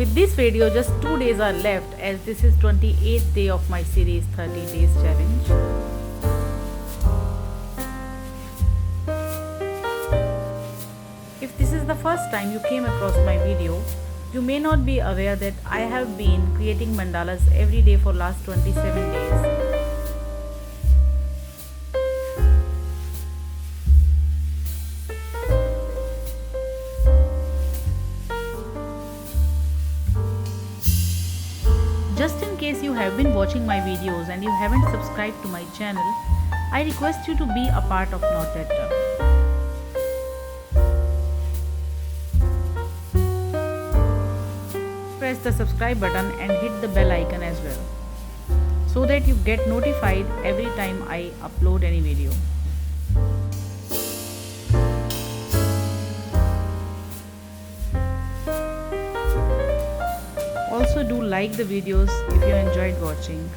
With this video, just 2 days are left as this is 28th day of my series 30 days challenge. If this is the first time you came across my video, you may not be aware that I have been creating mandalas every day for last 27 days. Just in case you have been watching my videos and you haven't subscribed to my channel, I request you to be a part of Not That Tough. Press the subscribe button and hit the bell icon as well, so that you get notified every time I upload any video. Also do like the videos if you enjoyed watching.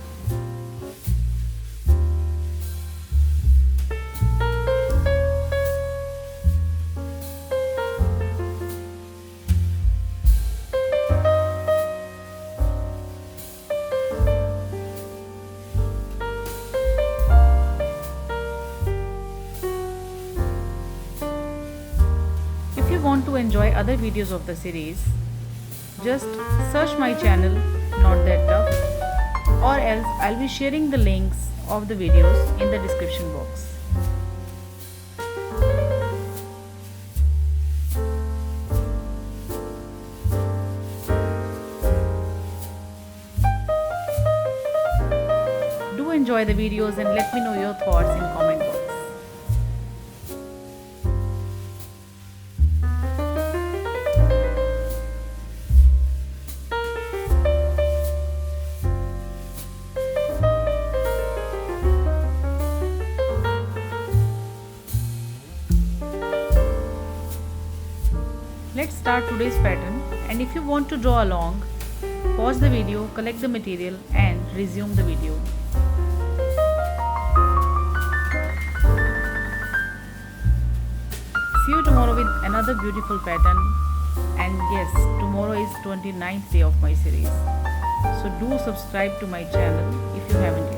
If you want to enjoy other videos of the series, just search my channel Not That Tough, or else I'll be sharing the links of the videos in the description box. Do enjoy the videos and let me know your thoughts in comment box. Let's start today's pattern, and if you want to draw along, pause the video, collect the material and resume the video. See you tomorrow with another beautiful pattern, and yes, tomorrow is 29th day of my series. So do subscribe to my channel if you haven't yet.